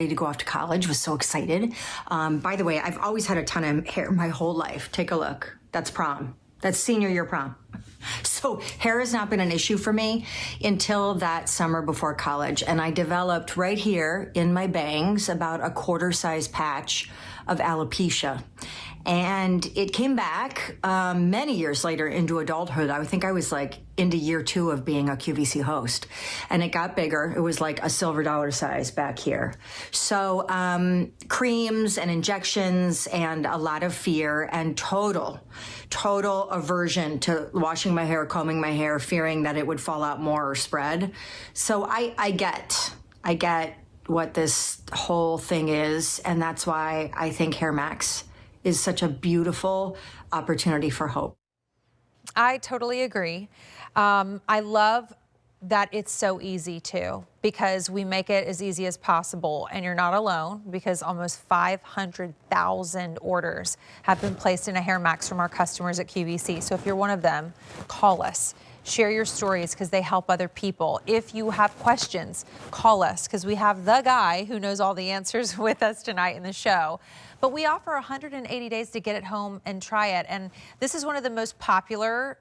to go off to college, was so excited. By the way, I've always had a ton of hair my whole life. Take a look. That's prom. That's senior year prom. So hair has not been an issue for me until that summer before college. And I developed right here in my bangs about a quarter-size patch of alopecia. And it came back many years later into adulthood. I think I was like into year 2 of being a QVC host. And it got bigger. It was like a silver dollar size back here. So creams and injections and a lot of fear and total aversion to washing my hair, combing my hair, fearing that it would fall out more or spread. So I get what this whole thing is. And that's why I think Hairmax is such a beautiful opportunity for hope. I totally agree. I love that it's so easy too, because we make it as easy as possible, and you're not alone, because almost 500,000 orders have been placed in a Hairmax from our customers at QVC. So if you're one of them, call us. Share your stories because they help other people. If you have questions, call us because we have the guy who knows all the answers with us tonight in the show. But we offer 180 days to get it home and try it. And this is one of the most popular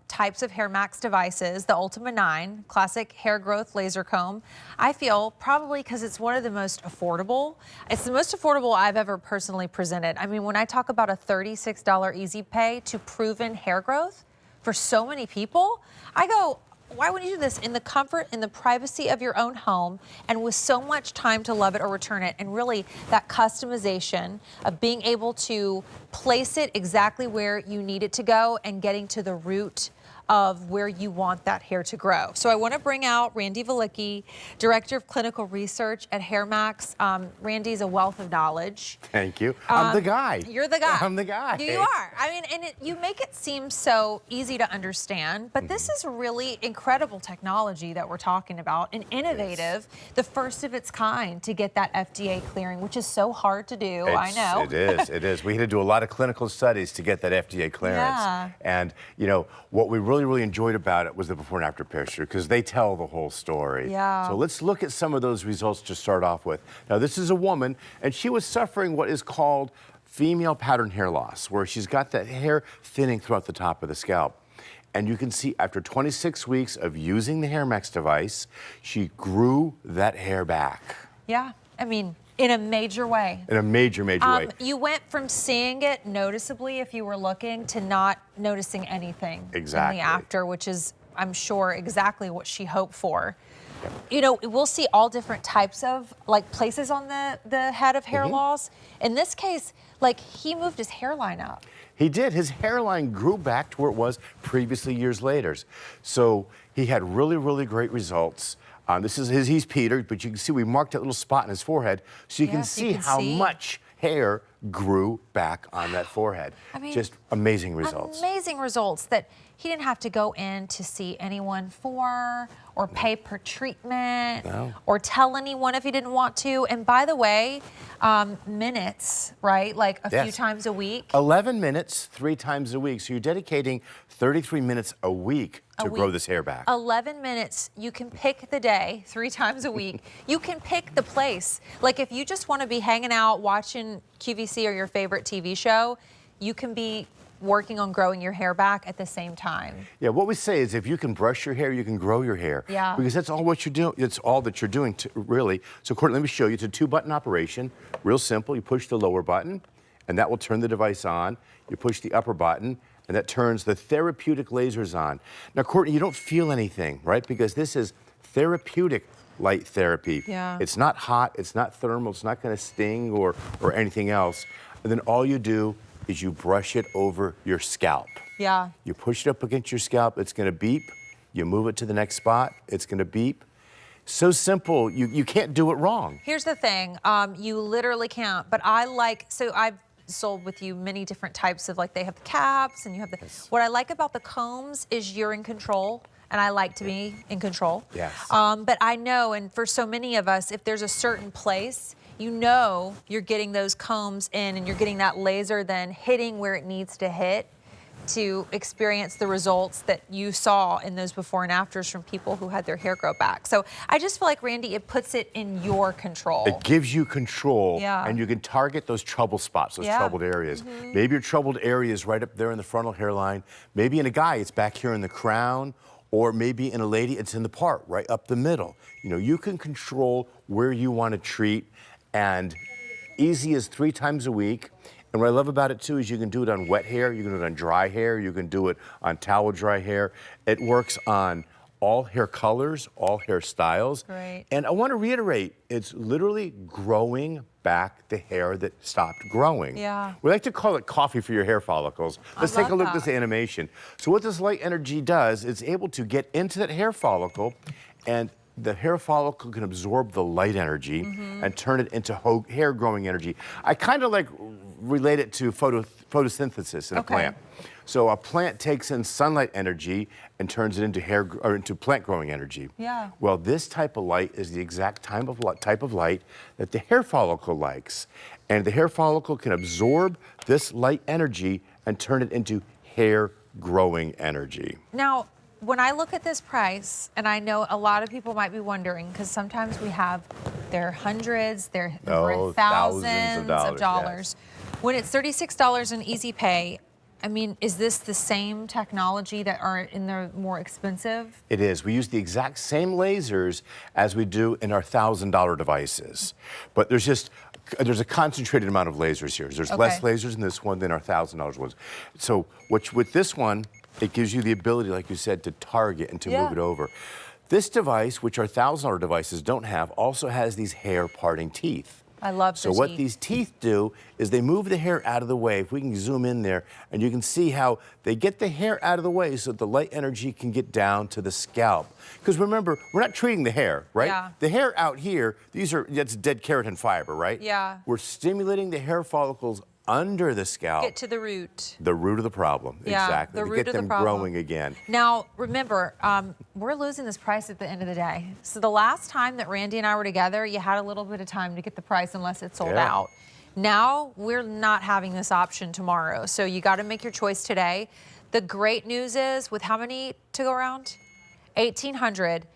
types of Hairmax devices, the Ultima 9, classic hair growth laser comb. I feel probably because it's one of the most affordable. It's the most affordable I've ever personally presented. I mean, when I talk about a $36 easy pay to proven hair growth for so many people, I go, why would you do this in the comfort, in the privacy of your own home, and with so much time to love it or return it? And really that customization of being able to place it exactly where you need it to go and getting to the root of where you want that hair to grow. So I want to bring out Randy Valicki, Director of Clinical Research at Hairmax. Randy's a wealth of knowledge. Thank you. I'm the guy. You're the guy. I'm the guy. You are. I mean, and you make it seem so easy to understand, but this is really incredible technology that we're talking about, and innovative, the first of its kind to get that FDA clearing, which is so hard to do. I know. It is. It is. We had to do a lot of clinical studies to get that FDA clearance. Yeah. And, you know, what we really enjoyed about it was the before and after picture, because they tell the whole story. Yeah. So let's look at some of those results to start off with. Now, this is a woman, and she was suffering what is called female pattern hair loss, where she's got that hair thinning throughout the top of the scalp. And you can see after 26 weeks of using the Hairmax device, she grew that hair back. Yeah. I mean, in a major way. In a major way. You went from seeing it noticeably if you were looking to not noticing anything Exactly. in the after, which is, I'm sure, exactly what she hoped for. Yep. You know, we'll see all different types of like places on the head of hair loss. In this case, like he moved his hairline up. He did. His hairline grew back to where it was previously years later. So he had really great results. This is he's Peter, but you can see we marked that little spot in his forehead, so you can see how much hair grew back on that forehead. I mean, just amazing results. Amazing results that he didn't have to go in to see anyone for, or pay per treatment, or tell anyone if he didn't want to. And by the way, minutes, right? Like a few times a week? 11 minutes, 3 times a week. So you're dedicating 33 minutes a week to grow this hair back. 11 minutes. You can pick the day 3 times a week. You can pick the place. Like if you just want to be hanging out watching QVC or your favorite TV show, you can be working on growing your hair back at the same time. Yeah, what we say is if you can brush your hair, you can grow your hair. Yeah. Because that's all what you're doing. It's all that you're doing, really. So, Courtney, let me show you. It's a 2-button operation. Real simple. You push the lower button, and that will turn the device on. You push the upper button, and that turns the therapeutic lasers on. Now, Courtney, you don't feel anything, right? Because this is therapeutic light therapy. Yeah. It's not hot. It's not thermal. It's not going to sting or anything else. And then all you do is you brush it over your scalp. Yeah. You push it up against your scalp, it's gonna beep. You move it to the next spot, it's gonna beep. So simple, you can't do it wrong. Here's the thing, you literally can't, but so I've sold with you many different types of, like they have the caps and you have the, what I like about the combs is you're in control. And I like to be in control. Yes. But I know, and for so many of us, if there's a certain place, you know you're getting those combs in and you're getting that laser then hitting where it needs to hit to experience the results that you saw in those before and afters from people who had their hair grow back. So I just feel like, Randy, it puts it in your control. It gives you control, Yeah. and you can target those trouble spots, those Yeah. troubled areas. Maybe your troubled area is right up there in the frontal hairline. Maybe in a guy, it's back here in the crown, or maybe in a lady, it's in the part, right up the middle. You know, you can control where you want to treat, and easy as 3 times a week. And what I love about it too is you can do it on wet hair, you can do it on dry hair, you can do it on towel dry hair. It works on all hair colors, all hair styles. Great. And I want to reiterate, it's literally growing back the hair that stopped growing. Yeah. We like to call it coffee for your hair follicles. Let's take a look at this animation. So what this light energy does, it's able to get into that hair follicle, and the hair follicle can absorb the light energy and turn it into hair growing energy. I kind of like relate it to photosynthesis in a plant. So a plant takes in sunlight energy and turns it into into plant growing energy. Yeah. Well, this type of light is the exact type of light that the hair follicle likes. And the hair follicle can absorb this light energy and turn it into hair growing energy. Now, when I look at this price, and I know a lot of people might be wondering, because sometimes we have their hundreds, their thousands of dollars. Yes. When it's $36 in easy pay, I mean, is this the same technology that are in the more expensive? It is. We use the exact same lasers as we do in our $1,000 devices. But there's a concentrated amount of lasers here. There's less lasers in this one than our $1,000 ones. So with this one, it gives you the ability, like you said, to target and to move it over. This device, which our $1,000 devices don't have, also has these hair parting teeth. I love the So what teeth. these teeth do is they move the hair out of the way. If we can zoom in there, and you can see how they get the hair out of the way so that the light energy can get down to the scalp. Because remember, we're not treating the hair, right? Yeah. The hair out here, that's dead keratin fiber, right? Yeah. We're stimulating the hair follicles under the scalp. Get to the root. The root of the problem, Yeah, exactly. the To root get of the them problem. growing again. Now, remember, we're losing this price at the end of the day. So the last time that Randy and I were together, you had a little bit of time to get the price unless it sold out. Now, we're not having this option tomorrow. So you got to make your choice today. The great news is, with how many to go around? 1,800.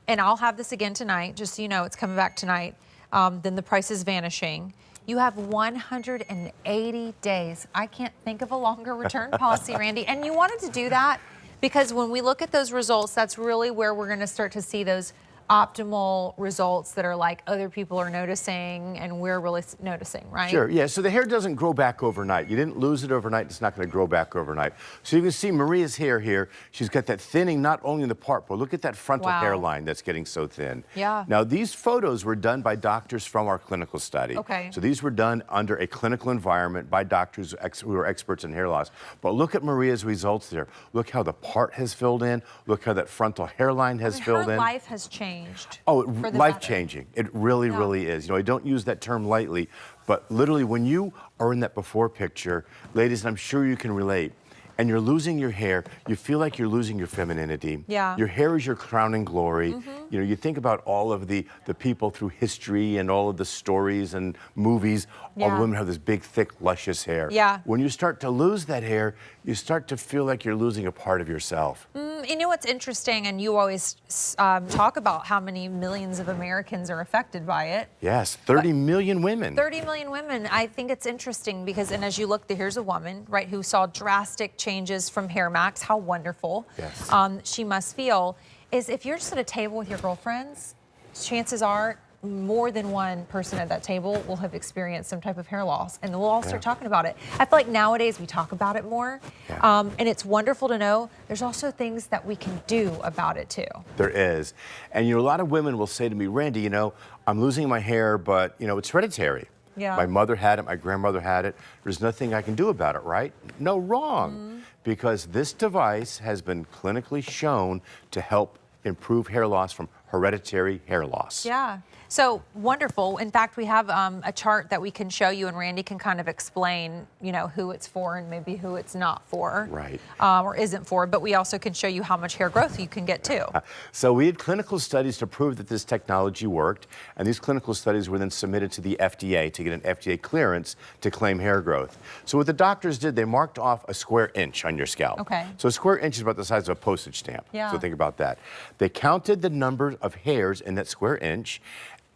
And I'll have this again tonight, just so you know, it's coming back tonight. Then the price is vanishing. You have 180 days. I can't think of a longer return policy, Randy. And you wanted to do that because when we look at those results, that's really where we're going to start to see those optimal results that are like other people are noticing and we're really noticing, right? Sure, yeah, so the hair doesn't grow back overnight. You didn't lose it overnight, it's not gonna grow back overnight. So you can see Maria's hair here, she's got that thinning not only in the part, but look at that frontal hairline that's getting so thin. Yeah. Now these photos were done by doctors from our clinical study. Okay. So these were done under a clinical environment by doctors who are experts in hair loss. But look at Maria's results there. Look how the part has filled in, look how that frontal hairline has filled in. Her life has changed. Oh, for the life-changing. It really, really is. You know, I don't use that term lightly, but literally when you are in that before picture, ladies, and I'm sure you can relate, and you're losing your hair, you feel like you're losing your femininity. Yeah. Your hair is your crowning glory. You know, you think about all of the people through history and all of the stories and movies, all the women have this big, thick, luscious hair. Yeah. When you start to lose that hair, you start to feel like you're losing a part of yourself. You know what's interesting, and you always talk about how many millions of Americans are affected by it. Yes, 30 million women. 30 million women. I think it's interesting because, and as you look, here's a woman, right, who saw drastic changes from Hairmax. How wonderful. Yes. She must feel is if you're just at a table with your girlfriends, chances are more than one person at that table will have experienced some type of hair loss, and we'll all start talking about it. I feel like nowadays we talk about it more, and it's wonderful to know there's also things that we can do about it too. There is. And, you know, a lot of women will say to me, Randy, you know, I'm losing my hair, but, you know, it's hereditary. Yeah. My mother had it, my grandmother had it. There's nothing I can do about it, right? No, wrong. Because this device has been clinically shown to help improve hair loss from hereditary hair loss. Yeah. So wonderful. In fact, we have a chart that we can show you, and Randy can kind of explain, you know, who it's for and maybe who it's not for, Right. Or isn't for. But we also can show you how much hair growth you can get too. So we had clinical studies to prove that this technology worked, and these clinical studies were then submitted to the FDA to get an FDA clearance to claim hair growth. So what the doctors did, they marked off a square inch on your scalp. Okay. So a square inch is about the size of a postage stamp. Yeah. So think about that. They counted the number of hairs in that square inch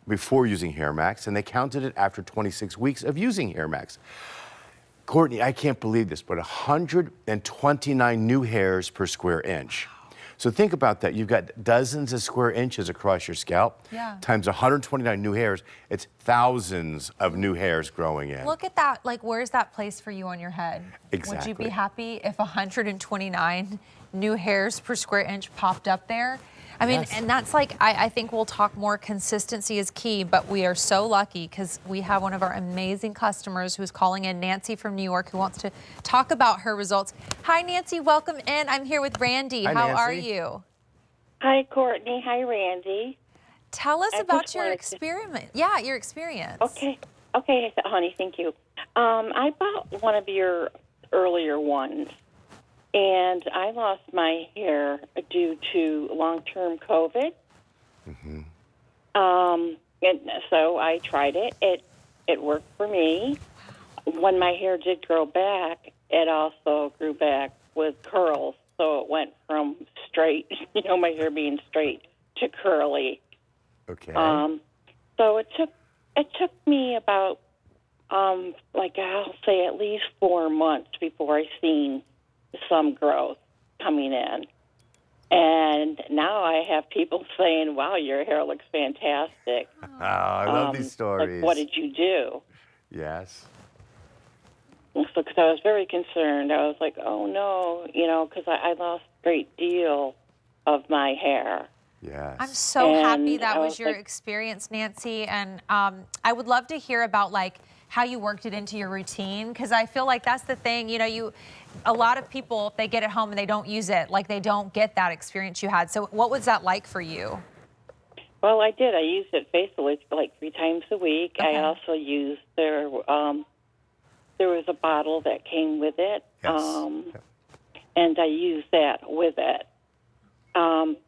before using Hairmax, and they counted it after 26 weeks of using Hairmax. Courtney, I can't believe this, but 129 new hairs per square inch. So think about that. You've got dozens of square inches across your scalp, times 129 new hairs. It's thousands of new hairs growing in. Look at that. Like, where's that place for you on your head? Exactly. Would you be happy if 129 new hairs per square inch popped up there? I mean, and that's like, I think we'll talk more, consistency is key, but we are so lucky because we have one of our amazing customers who's calling in, Nancy from New York, who wants to talk about her results. Hi, Nancy, welcome in. I'm here with Randy. Hi, How Nancy. are you? Hi, Courtney. Hi, Randy. Tell us I about just your wanted to- experiment. Yeah, your experience. Okay, honey, thank you. I bought one of your earlier ones, and I lost my hair due to long-term COVID. And so I tried it. It worked for me. When my hair did grow back, it also grew back with curls. So it went from straight, you know, my hair being straight, to curly. Okay. So it took me about like I'll say at least 4 months before I seen some growth coming in. And now I have people saying, "Wow, your hair looks fantastic." Oh, I love these stories. Like, what did you do? Yes. So, because I was very concerned, I was like, "Oh no," you know, because I lost a great deal of my hair. Yes. I'm so happy And that I was was your like- experience, Nancy. And I would love to hear about like how you worked it into your routine, because I feel like that's the thing. You know, a lot of people, if they get it home and they don't use it, like they don't get that experience you had. So what was that like for you? Well, I did. I used it faithfully like 3 times a week. Okay. I also used there was a bottle that came with it, Yes. and I used that with it.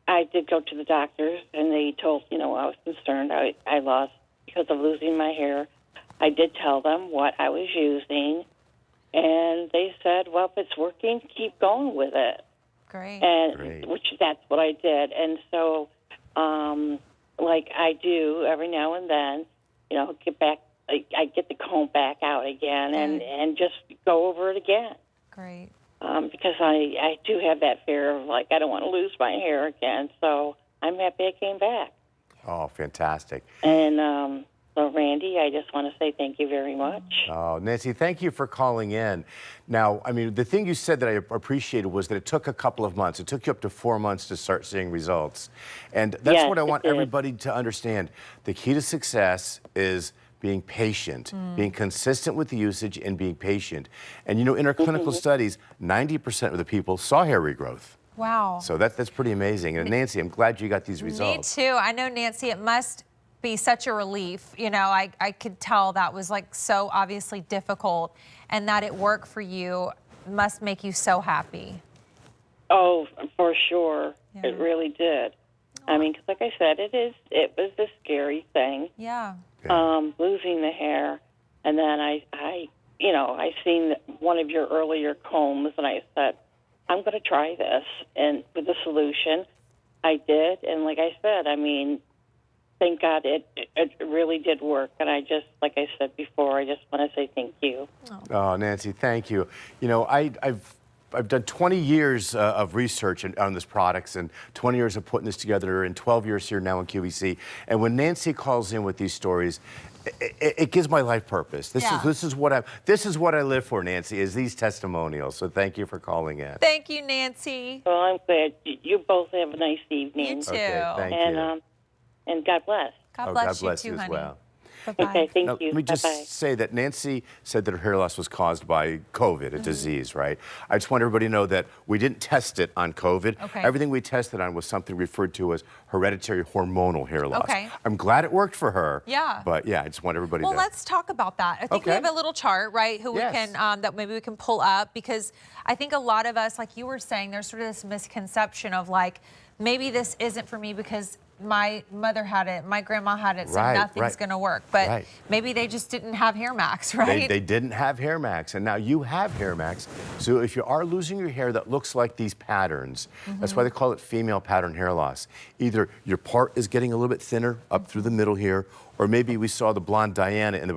I did go to the doctors, and they told, you know, I was concerned. I lost because of losing my hair. I did tell them what I was using, and they said, well, if it's working, keep going with it. Great. And Great. which that's what I did. And so, like I do every now and then, you know, I get the comb back out again and just go over it again. Great. Because I do have that fear of, like, I don't want to lose my hair again. So I'm happy I came back. Oh, fantastic. And so, Randy, I just want to say thank you very much. Oh, Nancy, thank you for calling in. Now, I mean, the thing you said that I appreciated was that it took a couple of months. It took you up to 4 months to start seeing results. And that's Yes, what I it want did. everybody to understand. The key to success is being patient, being consistent with the usage and being patient. And you know, in our clinical studies, 90% of the people saw hair regrowth. Wow. So that's pretty amazing. And Nancy, I'm glad you got these results. Me too. I know, Nancy, it must be such a relief. You know, I could tell that was like so obviously difficult, and that it worked for you must make you so happy. Oh, for sure. Yeah. It really did. I mean, 'cause like I said, it was a scary thing. Yeah. Losing the hair, and then I seen one of your earlier combs, and I said, I'm going to try this, and with the solution, I did, and like I said, I mean, thank God it really did work, and I just, like I said before, I just want to say thank you. Oh, Nancy, thank you. You know, I've done 20 years of research on this products and 20 years of putting this together and 12 years here now in QVC. And when Nancy calls in with these stories, it gives my life purpose. This is what I live for, Nancy, is these testimonials. So thank you for calling in. Thank you, Nancy. Well, I'm glad. You both have a nice evening. You too. Okay, thank you. And God bless. God Oh, bless God bless you you too, as honey. well. Bye-bye. Okay, thank Now, you. let me just Bye-bye. say that Nancy said that her hair loss was caused by COVID, a disease, right? I just want everybody to know that we didn't test it on COVID. Okay. Everything we tested on was something referred to as hereditary hormonal hair loss. Okay. I'm glad it worked for her. Yeah. But yeah, I just want everybody Well, to. let's talk about that. I think we Okay. have a little chart, right, who Yes. we can that maybe we can pull up, because I think a lot of us, like you were saying, there's sort of this misconception of like, maybe this isn't for me because my mother had it, my grandma had it, so Right, nothing's right. going to work. But Right. maybe they just didn't have Hairmax, right? They didn't have Hairmax, and now you have Hairmax. So if you are losing your hair that looks like these patterns, that's why they call it female pattern hair loss. Either your part is getting a little bit thinner up through the middle here, or maybe we saw the blonde Diana in the